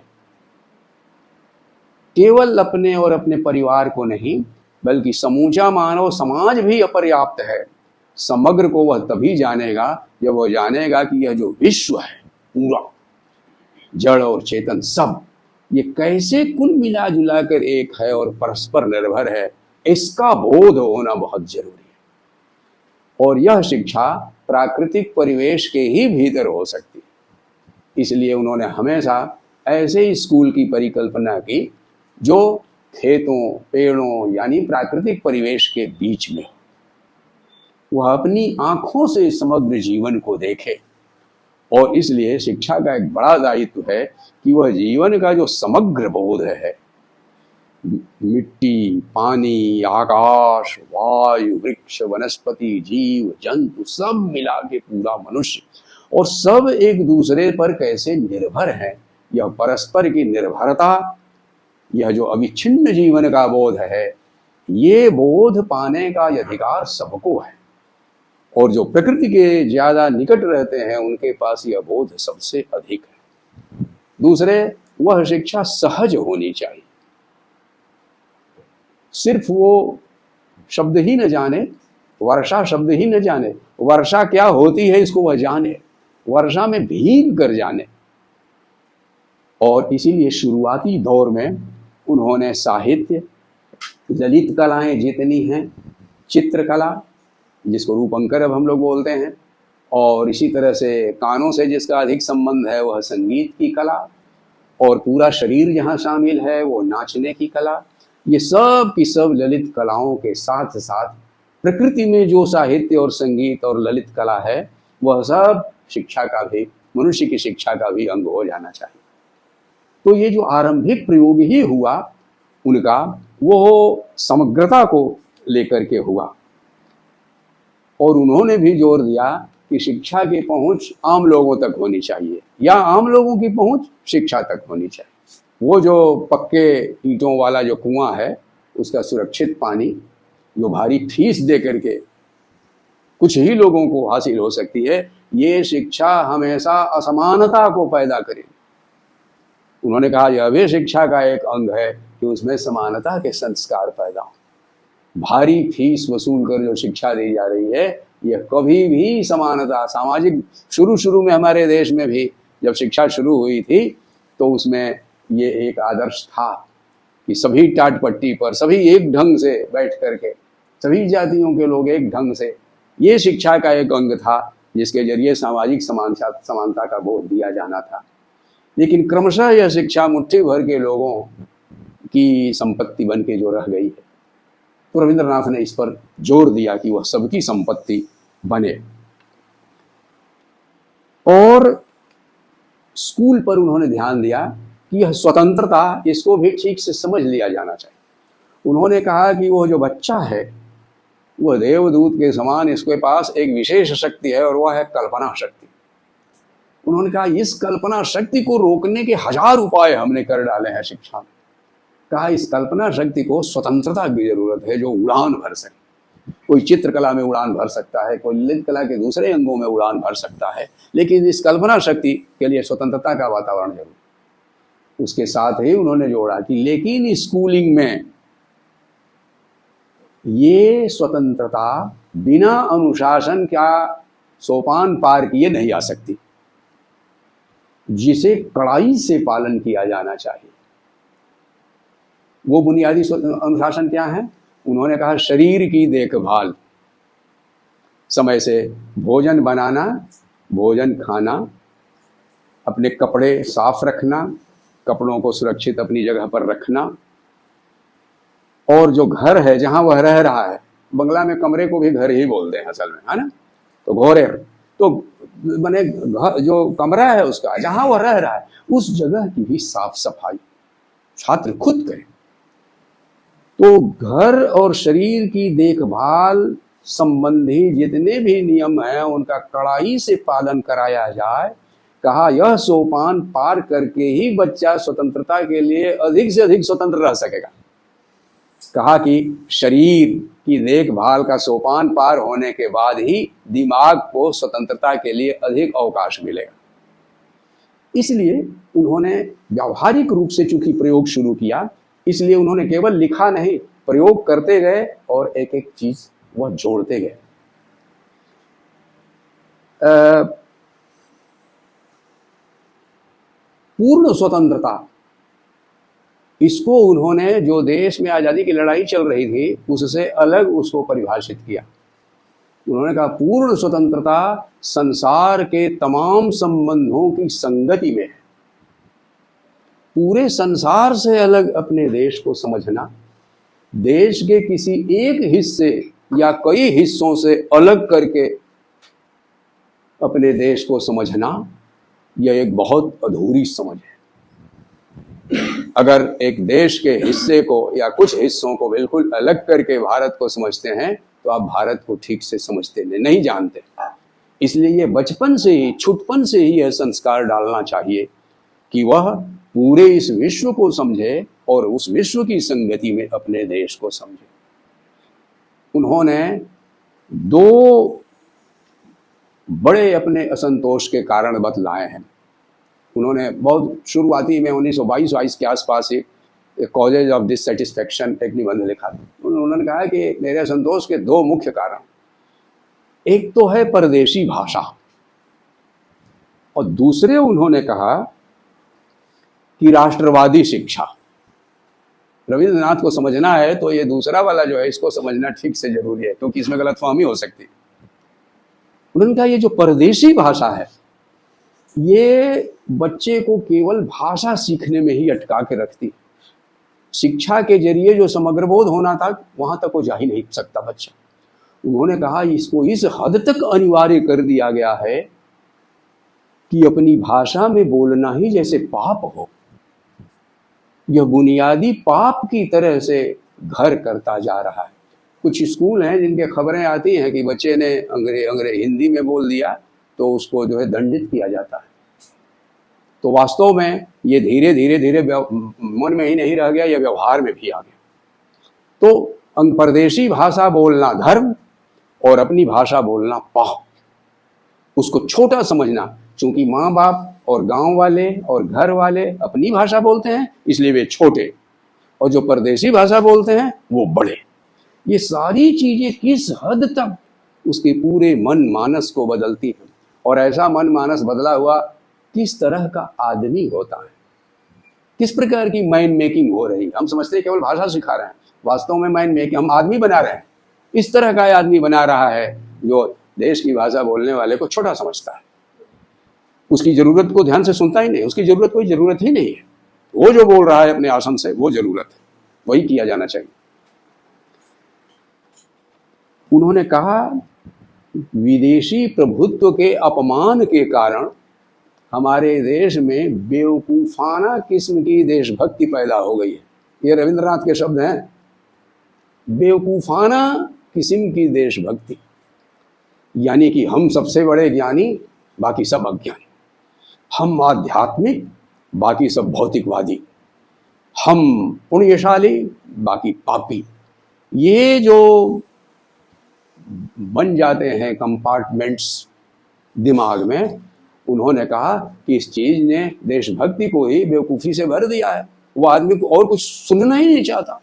केवल अपने और अपने परिवार को नहीं, बल्कि समूचा मानव समाज भी अपर्याप्त है। समग्र को वह तभी जानेगा जब वह जानेगा कि यह जो विश्व है पूरा, जड़ और चेतन सब, ये कैसे कुल मिला जुला कर एक है और परस्पर निर्भर है, इसका बोध होना बहुत जरूरी है। और यह शिक्षा प्राकृतिक परिवेश के ही भीतर हो सकती है। इसलिए उन्होंने हमेशा ऐसे स्कूल की परिकल्पना की जो खेतों, पेड़ों यानी प्राकृतिक परिवेश के बीच में वह अपनी आंखों से समग्र जीवन को देखे। और इसलिए शिक्षा का एक बड़ा दायित्व है कि वह जीवन का जो समग्र बोध है, मिट्टी, पानी, आकाश, वायु, वृक्ष, वनस्पति, जीव जंतु सब मिला के पूरा मनुष्य, और सब एक दूसरे पर कैसे निर्भर है, यह परस्पर की निर्भरता, यह जो अविच्छिन्न जीवन का बोध है, ये बोध पाने का अधिकार सबको है। और जो प्रकृति के ज्यादा निकट रहते हैं उनके पास यह बोध सबसे अधिक है। दूसरे, वह शिक्षा सहज होनी चाहिए। सिर्फ वो शब्द ही न जाने, वर्षा शब्द ही न जाने, वर्षा क्या होती है इसको वह जाने, वर्षा में भीग कर जाने। और इसीलिए शुरुआती दौर में उन्होंने साहित्य, ललित कलाएं जितनी हैं, चित्रकला जिसको रूपंकर अब हम लोग बोलते हैं, और इसी तरह से कानों से जिसका अधिक संबंध है वह संगीत की कला, और पूरा शरीर जहाँ शामिल है वो नाचने की कला, ये सब की सब ललित कलाओं के साथ साथ प्रकृति में जो साहित्य और संगीत और ललित कला है वह सब शिक्षा का भी, मनुष्य की शिक्षा का भी अंग हो जाना चाहिए। तो ये जो आरंभिक प्रयोग ही हुआ उनका, वो समग्रता को लेकर के हुआ। और उन्होंने भी जोर दिया कि शिक्षा की पहुंच आम लोगों तक होनी चाहिए, या आम लोगों की पहुंच शिक्षा तक होनी चाहिए। वो जो पक्के ईंटों वाला जो कुआं है उसका सुरक्षित पानी जो भारी फीस दे करके कुछ ही लोगों को हासिल हो सकती है, ये शिक्षा हमेशा असमानता को पैदा करेगी। उन्होंने कहा यह भी शिक्षा का एक अंग है कि उसमें समानता के संस्कार पैदा हो। भारी फीस वसूल कर जो शिक्षा दी जा रही है, यह कभी भी समानता सामाजिक, शुरू में हमारे देश में भी जब शिक्षा शुरू हुई थी तो उसमें ये एक आदर्श था कि सभी टाट पट्टी पर, सभी एक ढंग से बैठ करके, सभी जातियों के लोग एक ढंग से, ये शिक्षा का एक अंग था जिसके जरिए सामाजिक समानता का बोध दिया जाना था। लेकिन क्रमशः यह शिक्षा मुट्ठी भर के लोगों की संपत्ति बन के जो रह गई है, तो रविंद्रनाथ ने इस पर जोर दिया कि वह सबकी संपत्ति बने। और स्कूल पर उन्होंने ध्यान दिया कि यह स्वतंत्रता, इसको भी ठीक से समझ लिया जाना चाहिए। उन्होंने कहा कि वो जो बच्चा है वह देवदूत के समान, इसके पास एक विशेष शक्ति है और वह है कल्पना शक्ति। उन्होंने कहा इस कल्पना शक्ति को रोकने के 1000 उपाय हमने कर डाले हैं शिक्षा में। कहा इस कल्पना शक्ति को स्वतंत्रता की जरूरत है जो उड़ान भर सके। कोई चित्रकला में उड़ान भर सकता है, कोई ललित कला के दूसरे अंगों में उड़ान भर सकता है, लेकिन इस कल्पना शक्ति के लिए स्वतंत्रता का वातावरण जरूर। उसके साथ ही उन्होंने जोड़ा कि लेकिन स्कूलिंग में ये स्वतंत्रता बिना अनुशासन का सोपान पार किए नहीं आ सकती, जिसे कड़ाई से पालन किया जाना चाहिए। वो बुनियादी अनुशासन क्या है? उन्होंने कहा शरीर की देखभाल, समय से भोजन बनाना, भोजन खाना, अपने कपड़े साफ रखना, कपड़ों को सुरक्षित अपनी जगह पर रखना, और जो घर है जहां वह रह रहा है, बंगला में कमरे को भी घर ही बोलते हैं असल में, है ना, तो घोरे, तो मैंने जो कमरा है उसका जहां वह रह रहा है उस जगह की भी साफ सफाई छात्र खुद करें। तो घर और शरीर की देखभाल संबंधी जितने भी नियम हैं उनका कड़ाई से पालन कराया जाए। कहा यह सोपान पार करके ही बच्चा स्वतंत्रता के लिए अधिक से अधिक स्वतंत्र रह सकेगा। कहा कि शरीर की देखभाल का सोपान पार होने के बाद ही दिमाग को स्वतंत्रता के लिए अधिक अवकाश मिलेगा। इसलिए उन्होंने व्यावहारिक रूप से चूंकि प्रयोग शुरू किया, इसलिए उन्होंने केवल लिखा नहीं, प्रयोग करते गए और एक एक चीज वह जोड़ते गए। पूर्ण स्वतंत्रता, इसको उन्होंने जो देश में आज़ादी की लड़ाई चल रही थी उससे अलग उसको परिभाषित किया। उन्होंने कहा पूर्ण स्वतंत्रता संसार के तमाम संबंधों की संगति में है। पूरे संसार से अलग अपने देश को समझना, देश के किसी एक हिस्से या कई हिस्सों से अलग करके अपने देश को समझना, यह एक बहुत अधूरी समझ है। अगर एक देश के हिस्से को या कुछ हिस्सों को बिल्कुल अलग करके भारत को समझते हैं तो आप भारत को ठीक से समझते नहीं जानते। इसलिए ये बचपन से ही, छुटपन से ही यह संस्कार डालना चाहिए कि वह पूरे इस विश्व को समझे और उस विश्व की संगति में अपने देश को समझे। उन्होंने 2 बड़े अपने असंतोष के कारण बतलाए हैं। उन्होंने बहुत शुरुआती में 1922 के आसपास ही कॉजेज ऑफ डिससैटिस्फैक्शन एक निबंध लिखा था। उन्होंने कहा कि मेरे असंतोष के 2 मुख्य कारण, एक तो है परदेशी भाषा और दूसरे उन्होंने कहा कि राष्ट्रवादी शिक्षा। रविंद्रनाथ को समझना है तो ये दूसरा वाला जो है इसको समझना ठीक से जरूरी है, क्योंकि इसमें गलतफहमी हो सकती है। उन्होंने कहा ये जो परदेशी भाषा है ये बच्चे को केवल भाषा सीखने में ही अटका के रखती। शिक्षा के जरिए जो समग्र बोध होना था वहां तक वो जा ही नहीं सकता बच्चा। उन्होंने कहा इसको इस हद तक अनिवार्य कर दिया गया है कि अपनी भाषा में बोलना ही जैसे पाप हो। यह बुनियादी पाप की तरह से घर करता जा रहा है। कुछ स्कूल हैं जिनके खबरें आती हैं कि बच्चे ने हिंदी में बोल दिया तो उसको जो है दंडित किया जाता है। तो वास्तव में ये धीरे धीरे मन में ही नहीं रह गया, यह व्यवहार में भी आ गया। तो परदेशी भाषा बोलना धर्म और अपनी भाषा बोलना पाप, उसको छोटा समझना। चूंकि माँ बाप और गांव वाले और घर वाले अपनी भाषा बोलते हैं इसलिए वे छोटे, और जो परदेशी भाषा बोलते हैं वो बड़े। ये सारी चीजें किस हद तक उसके पूरे मन मानस को बदलती हैं, और ऐसा मन मानस बदला हुआ किस तरह का आदमी होता है, किस प्रकार की माइंड मेकिंग हो रही है। हम समझते हैं केवल भाषा सिखा रहे हैं, वास्तव में माइंड मेकिंग हम आदमी बना रहे हैं। इस तरह का आदमी बना रहा है जो देश की भाषा बोलने वाले को छोटा समझता है, उसकी जरूरत को ध्यान से सुनता ही नहीं, उसकी जरूरत कोई जरूरत ही नहीं है। वो जो बोल रहा है अपने आसन से वो जरूरत है, वही किया जाना चाहिए। उन्होंने कहा विदेशी प्रभुत्व के अपमान के कारण हमारे देश में बेवकूफाना किस्म की देशभक्ति पैदा हो गई है। ये रविंद्रनाथ के शब्द हैं, बेवकूफाना किस्म की देशभक्ति, यानी कि हम सबसे बड़े ज्ञानी बाकी सब अज्ञानी, हम आध्यात्मिक बाकी सब भौतिकवादी, हम पुण्यशाली बाकी पापी। ये जो बन जाते हैं कंपार्टमेंट्स दिमाग में, उन्होंने कहा कि इस चीज ने देशभक्ति को ही बेवकूफी से भर दिया है, वो आदमी को और कुछ सुनना ही नहीं चाहता।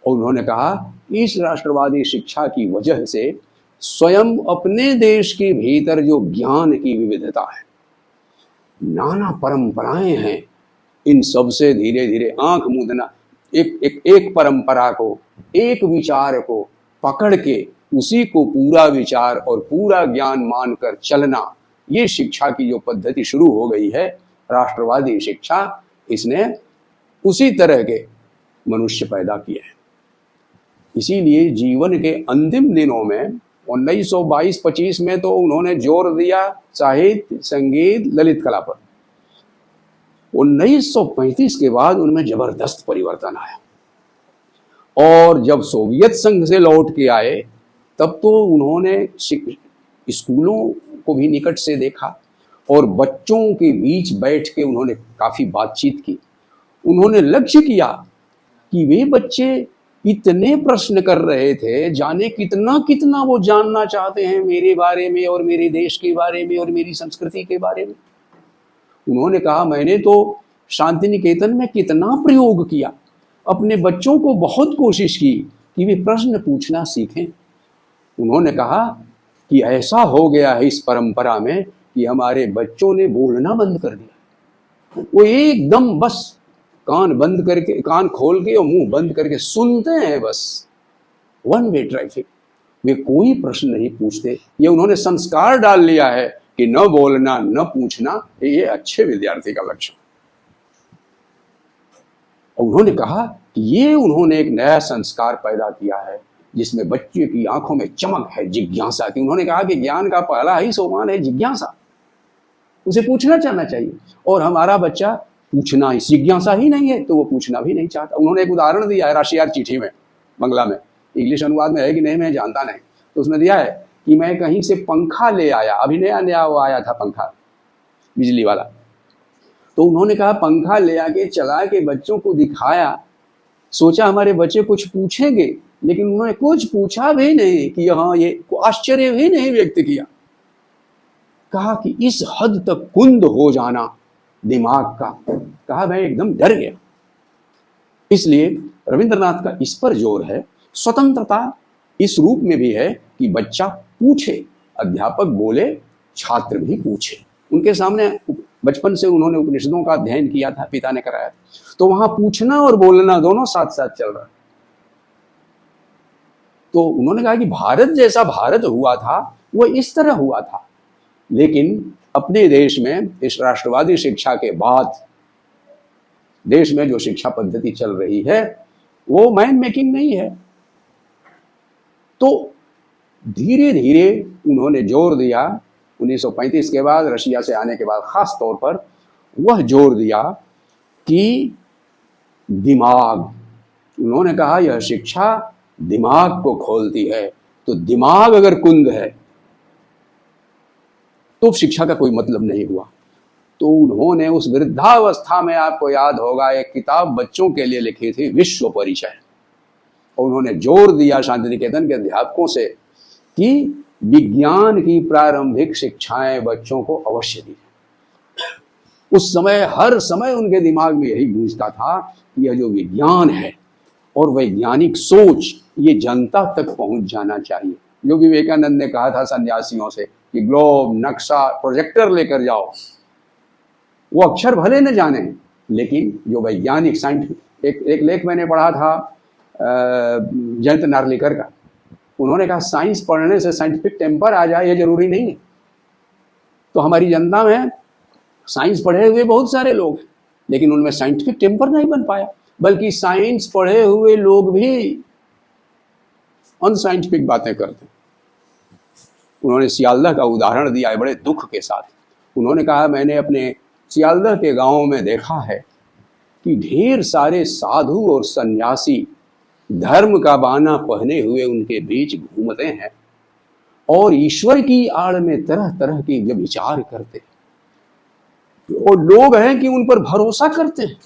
और उन्होंने कहा इस राष्ट्रवादी शिक्षा की वजह से स्वयं अपने देश के भीतर जो ज्ञान की विविधता है, नाना परंपराएं हैं, इन सब से धीरे धीरे आंख मूंदना, एक परंपरा को, एक विचार को पकड़ के उसी को पूरा विचार और पूरा ज्ञान मानकर चलना, ये शिक्षा की जो पद्धति शुरू हो गई है राष्ट्रवादी शिक्षा, इसने उसी तरह के मनुष्य पैदा किए हैं। इसीलिए जीवन के अंतिम दिनों में 1922-25 में तो उन्होंने जोर दिया साहित्य, संगीत, ललित कला पर। 1935 के बाद उनमें जबरदस्त परिवर्तन आया, और जब सोवियत संघ से लौट के आए तब तो उन्होंने स्कूलों को भी निकट से देखा और बच्चों के बीच बैठ के उन्होंने काफ़ी बातचीत की। उन्होंने लक्ष्य किया कि वे बच्चे इतने प्रश्न कर रहे थे, जाने कितना कितना वो जानना चाहते हैं मेरे बारे में और मेरे देश के बारे में और मेरी संस्कृति के बारे में। उन्होंने कहा मैंने तो शांति निकेतन में कितना प्रयोग किया, अपने बच्चों को बहुत कोशिश की कि वे प्रश्न पूछना सीखें। उन्होंने कहा कि ऐसा हो गया है इस परंपरा में कि हमारे बच्चों ने बोलना बंद कर दिया, वो एकदम बस कान बंद करके, कान खोल के और मुंह बंद करके सुनते हैं, बस वन वे ट्रैफिक, वे कोई प्रश्न नहीं पूछते। ये उन्होंने संस्कार डाल लिया है कि न बोलना न पूछना, ये अच्छे विद्यार्थी का लक्षण। और उन्होंने कहा कि ये उन्होंने एक नया संस्कार पैदा किया है जिसमें बच्चे की आंखों में चमक है, जिज्ञासा की। उन्होंने कहा कि ज्ञान का पहला ही सोपान है जिज्ञासा, उसे पूछना चाहना चाहिए, और हमारा बच्चा पूछना ही, जिज्ञासा ही नहीं है तो वो पूछना भी नहीं चाहता। उन्होंने एक उदाहरण दिया है राशियार चिट्ठी में, बंगला में, इंग्लिश अनुवाद में है कि नहीं मैं जानता नहीं, तो उसमें दिया है कि मैं कहीं से पंखा ले आया, अभी नया वो आया था पंखा बिजली वाला, तो उन्होंने कहा पंखा ले आके चला के बच्चों को दिखाया, सोचा हमारे बच्चे कुछ पूछेंगे, लेकिन उन्होंने कुछ पूछा भी नहीं कि हाँ, ये आश्चर्य भी नहीं व्यक्त किया। कहा कि इस हद तक कुंद हो जाना दिमाग का, कहा मैं एकदम डर गया। इसलिए रविंद्रनाथ का इस पर जोर है। स्वतंत्रता इस रूप में भी है कि बच्चा पूछे, अध्यापक बोले, छात्र भी पूछे। उनके सामने बचपन से उन्होंने उपनिषदों का अध्ययन किया था, पिता ने कराया था, तो वहां पूछना और बोलना दोनों साथ साथ चल रहा। तो उन्होंने कहा कि भारत जैसा भारत हुआ था वो इस तरह हुआ था, लेकिन अपने देश में इस राष्ट्रवादी शिक्षा के बाद देश में जो शिक्षा पद्धति चल रही है वो माइंड मेकिंग नहीं है। तो धीरे धीरे उन्होंने जोर दिया 1935 के बाद, रशिया से आने के बाद खास तौर पर वह जोर दिया कि दिमाग, उन्होंने कहा यह शिक्षा दिमाग को खोलती है, तो दिमाग अगर कुंद है तो शिक्षा का कोई मतलब नहीं हुआ। तो उन्होंने उस वृद्धावस्था में, आपको याद होगा, एक किताब बच्चों के लिए लिखी थी, विश्व परिचय, और उन्होंने जोर दिया शांति निकेतन के अध्यापकों से कि विज्ञान की प्रारंभिक शिक्षाएं बच्चों को अवश्य दी। उस समय हर समय उनके दिमाग में यही गूंजता था कि यह जो विज्ञान है और वैज्ञानिक सोच ये जनता तक पहुंच जाना चाहिए। जो विवेकानंद ने कहा था सन्यासियों से कि ग्लोब, नक्शा, प्रोजेक्टर लेकर जाओ, वो अक्षर भले न जाने, लेकिन जो वैज्ञानिक साइंटिफिक, एक लेख मैंने पढ़ा था जयंत नार्लिकर का। उन्होंने कहा साइंस पढ़ने से साइंटिफिक टेम्पर आ जाए ये जरूरी नहीं है। तो हमारी जनता में साइंस पढ़े हुए बहुत सारे लोग हैं, लेकिन उनमें साइंटिफिक टेम्पर नहीं बन पाया, बल्कि साइंस पढ़े हुए लोग भी अनसाइंटिफिक बातें करते हैं। उन्होंने सियालदह का उदाहरण दिया है बड़े दुख के साथ। उन्होंने कहा मैंने अपने सियालदह के गांव में देखा है कि ढेर सारे साधु और सन्यासी धर्म का बाना पहने हुए उनके बीच घूमते हैं और ईश्वर की आड़ में तरह तरह के जब विचार करते हैं, और लोग हैं कि उन पर भरोसा करते हैं।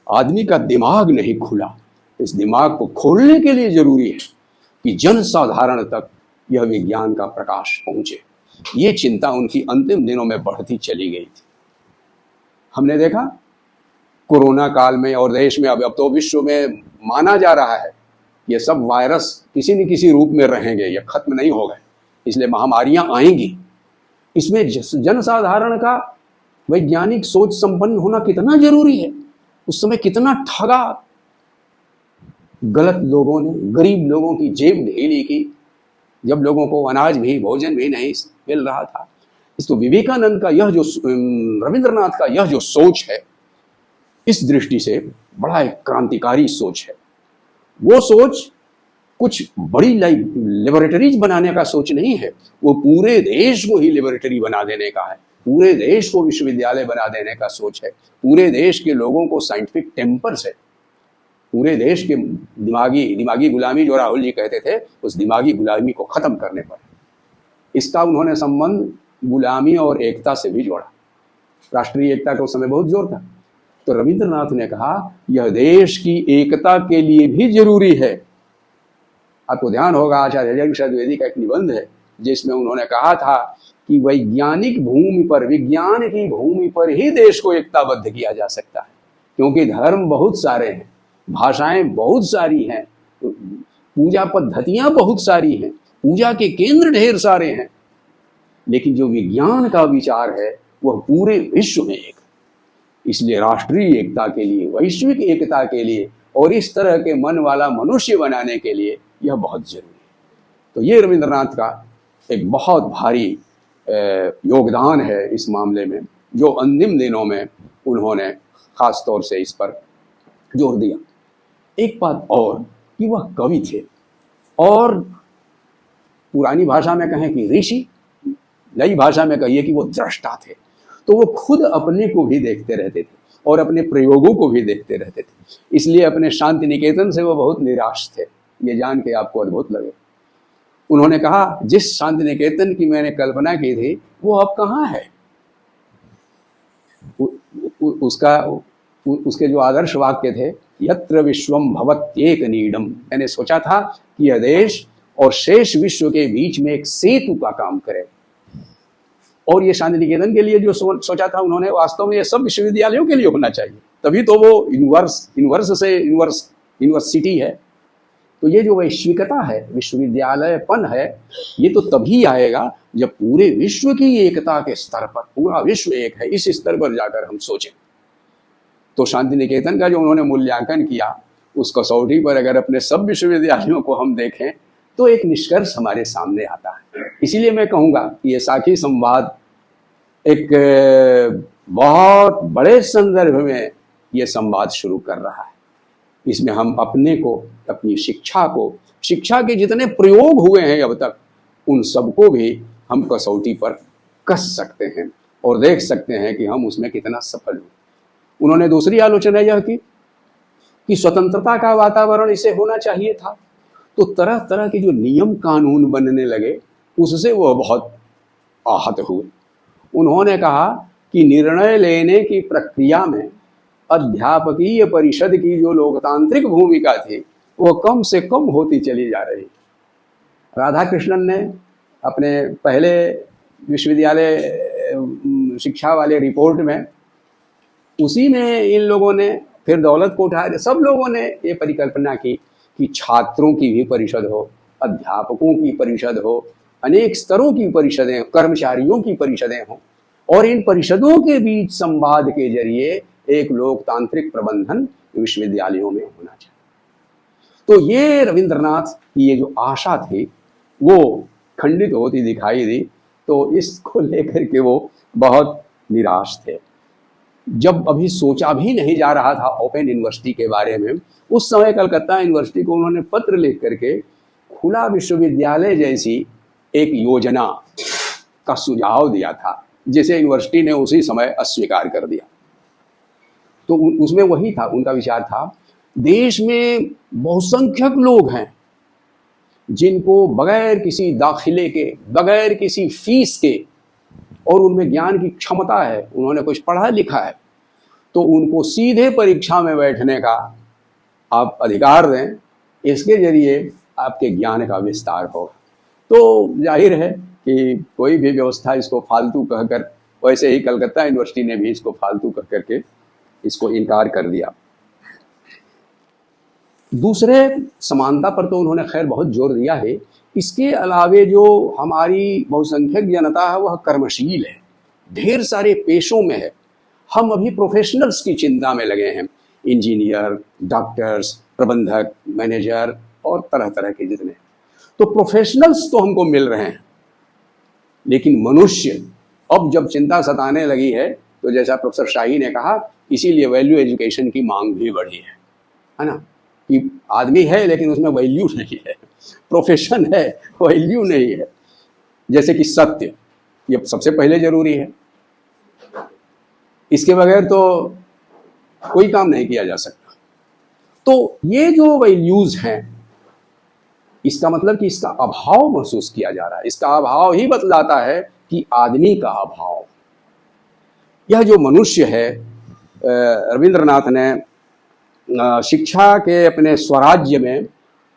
आदमी का दिमाग नहीं खुला। इस दिमाग को खोलने के लिए जरूरी है कि जन साधारण तक यह विज्ञान का प्रकाश पहुंचे। ये चिंता उनकी अंतिम दिनों में बढ़ती चली गई थी। हमने देखा कोरोना काल में और देश में, अब तो विश्व में माना जा रहा है ये सब वायरस किसी न किसी रूप में रहेंगे, ये खत्म नहीं हो गए, इसलिए महामारियां आएंगी। इसमें जनसाधारण का वैज्ञानिक सोच संपन्न होना कितना जरूरी है। उस समय कितना ठगा गलत लोगों ने गरीब लोगों की जेब ढीली की, जब लोगों को अनाज भी, भोजन भी नहीं मिल रहा था। इस तो विवेकानंद का यह जो, रविंद्रनाथ का यह जो सोच है, इस दृष्टि से बड़ा एक क्रांतिकारी सोच है। वो सोच कुछ बड़ी लेबोरेटरीज बनाने का सोच नहीं है, वो पूरे देश को ही लेबोरेटरी बना देने का है, पूरे देश को विश्वविद्यालय बना देने का सोच है, पूरे देश के लोगों को साइंटिफिक टेम्पर से, पूरे देश के दिमागी गुलामी जो राहुल जी कहते थे, उस दिमागी गुलामी को खत्म करने पर। इसका उन्होंने संबंध गुलामी और एकता से भी जोड़ा। राष्ट्रीय एकता का उस समय बहुत जोर था। तो रविंद्रनाथ ने कहा यह देश की एकता के लिए भी जरूरी है। आपको ध्यान होगा आचार्य हरिहर प्रसाद द्विवेदी का एक निबंध है जिसमें उन्होंने कहा था कि वैज्ञानिक भूमि पर, विज्ञान की भूमि पर ही देश को एकताबद्ध किया जा सकता है, क्योंकि धर्म बहुत सारे हैं, भाषाएं बहुत सारी हैं, पूजा पद्धतियां बहुत सारी हैं, पूजा के केंद्र ढेर सारे हैं, लेकिन जो विज्ञान का विचार है वह पूरे विश्व में एक। इसलिए राष्ट्रीय एकता के लिए, वैश्विक एकता के लिए और इस तरह के मन वाला मनुष्य बनाने के लिए यह बहुत जरूरी है। तो ये रविंद्रनाथ का एक बहुत भारी योगदान है इस मामले में, जो अंतिम दिनों में उन्होंने खास तौर से इस पर जोर दिया। एक बात और कि वह कवि थे, और पुरानी भाषा में कहें कि ऋषि, नई भाषा में कहिए कि वो दृष्टा थे। तो वो खुद अपने को भी देखते रहते थे और अपने प्रयोगों को भी देखते रहते थे। इसलिए अपने शांति निकेतन से वो बहुत निराश थे। ये जान के आपको अद्भुत लगे। उन्होंने कहा जिस शांति निकेतन की मैंने कल्पना की थी वो अब कहाँ है। उसके जो आदर्श वाक्य थे, यत्र विश्वम भवत्येक नीडम, मैंने सोचा था कि यह देश और शेष विश्व के बीच में एक सेतु का काम करे। और ये शांति निकेतन के लिए जो सोचा था उन्होंने, वास्तव में ये सब विश्वविद्यालयों के लिए होना चाहिए, तभी तो वो यूनिवर्सिटी है। तो ये जो वैश्विकता है, विश्वविद्यालयपन है, ये तो तभी आएगा जब पूरे विश्व की एकता के स्तर पर, पूरा विश्व एक है, इस स्तर पर जाकर हम सोचें। तो शांति निकेतन का जो उन्होंने मूल्यांकन किया, उस कसौटी पर अगर अपने सब विश्वविद्यालयों को हम देखें तो एक निष्कर्ष हमारे सामने आता है। इसीलिए मैं कहूँगा कि ये साखी संवाद एक बहुत बड़े संदर्भ में ये संवाद शुरू कर रहा है। इसमें हम अपने को, अपनी शिक्षा को, शिक्षा के जितने प्रयोग हुए हैं अब तक, उन सबको भी हम कसौटी पर कस सकते हैं और देख सकते हैं कि हम उसमें कितना सफल हुए। उन्होंने दूसरी आलोचना यह की कि स्वतंत्रता का वातावरण इसे होना चाहिए था, तो तरह तरह के जो नियम कानून बनने लगे उससे वो बहुत आहत हुए। उन्होंने कहा कि निर्णय लेने की प्रक्रिया में अध्यापकीय परिषद की जो लोकतांत्रिक भूमिका थी वो कम से कम होती चली जा रही। राधाकृष्णन ने अपने पहले विश्वविद्यालय शिक्षा वाले रिपोर्ट में, उसी में इन लोगों ने फिर दौलत को उठाया। सब लोगों ने ये परिकल्पना की कि छात्रों की भी परिषद हो, अध्यापकों की परिषद हो, अनेक स्तरों की परिषदें, कर्मचारियों की परिषदें हों, और इन परिषदों के बीच संवाद के जरिए एक लोकतांत्रिक प्रबंधन विश्वविद्यालयों में होना चाहिए। तो ये रविंद्रनाथ की ये जो आशा थी वो खंडित होती दिखाई दी, तो इसको लेकर के वो बहुत निराश थे। जब अभी सोचा भी नहीं जा रहा था ओपन यूनिवर्सिटी के बारे में, उस समय कलकत्ता यूनिवर्सिटी को उन्होंने पत्र लिख करके खुला विश्वविद्यालय जैसी एक योजना का सुझाव दिया था, जिसे यूनिवर्सिटी ने उसी समय अस्वीकार कर दिया। तो उसमें वही था, उनका विचार था, देश में बहुसंख्यक लोग हैं जिनको बगैर किसी दाखिले के, बगैर किसी फीस के, और उनमें ज्ञान की क्षमता है, उन्होंने कुछ पढ़ा लिखा है, तो उनको सीधे परीक्षा में बैठने का आप अधिकार दें, इसके जरिए आपके ज्ञान का विस्तार होगा। तो जाहिर है कि कोई भी व्यवस्था इसको फालतू कहकर, वैसे ही कलकत्ता यूनिवर्सिटी ने भी इसको फालतू कह करके इसको इनकार कर दिया। दूसरे समानता पर तो उन्होंने खैर बहुत जोर दिया है। इसके अलावे जो हमारी बहुसंख्यक जनता है वह कर्मशील है, ढेर सारे पेशों में है। हम अभी प्रोफेशनल्स की चिंता में लगे हैं, इंजीनियर, डॉक्टर्स, प्रबंधक, मैनेजर और तरह तरह के जितने, तो प्रोफेशनल्स तो हमको मिल रहे हैं, लेकिन मनुष्य अब जब चिंता सताने लगी है, तो जैसा प्रोफेसर शाही ने कहा, इसीलिए वैल्यू एजुकेशन की मांग भी बढ़ी है ना, कि आदमी है लेकिन उसमें वैल्यू नहीं है, प्रोफेशन है वैल्यू नहीं है। जैसे कि सत्य, ये सबसे पहले जरूरी है, इसके बगैर तो कोई काम नहीं किया जा सकता। तो ये जो वैल्यूज हैं, इसका मतलब कि इसका अभाव महसूस किया जा रहा है। इसका अभाव ही बतलाता है कि आदमी का अभाव। यह जो मनुष्य है, रविंद्रनाथ ने शिक्षा के अपने स्वराज्य में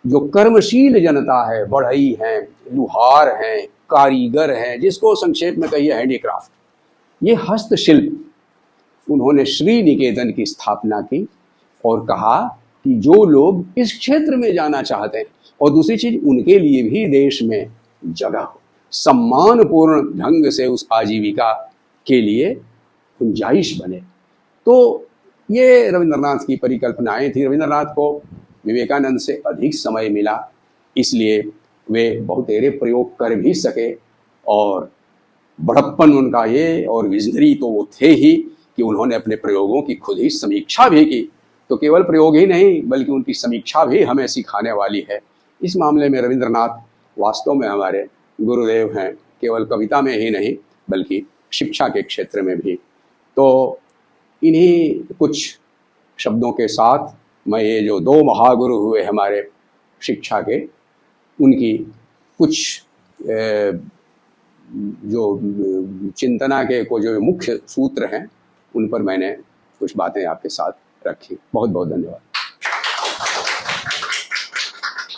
जो कर्मशील जनता है, बढ़ई हैं, लुहार हैं, कारीगर हैं, जिसको संक्षेप में कहिए हैंडीक्राफ्ट, ये हस्तशिल्प, उन्होंने श्री निकेतन की स्थापना की और कहा कि जो लोग इस क्षेत्र में जाना चाहते हैं, और दूसरी चीज, उनके लिए भी देश में जगह हो, सम्मानपूर्ण ढंग से उस आजीविका के लिए गुंजाइश बने। तो ये रविंद्रनाथ की परिकल्पनाएं थी। रविंद्रनाथ को विवेकानंद से अधिक समय मिला, इसलिए वे बहुतेरे प्रयोग कर भी सके, और बड़प्पन उनका ये, और विजनरी तो वो थे ही कि उन्होंने अपने प्रयोगों की खुद ही समीक्षा भी की। तो केवल प्रयोग ही नहीं बल्कि उनकी समीक्षा भी हमें सिखाने वाली है। इस मामले में रविंद्रनाथ वास्तव में हमारे गुरुदेव हैं, केवल कविता में ही नहीं बल्कि शिक्षा के क्षेत्र में भी। तो इन्हीं कुछ शब्दों के साथ मैं ये जो दो महागुरु हुए हमारे शिक्षा के, उनकी कुछ जो चिंतना के को जो मुख्य सूत्र हैं, उन पर मैंने कुछ बातें आपके साथ रखी। बहुत बहुत धन्यवाद।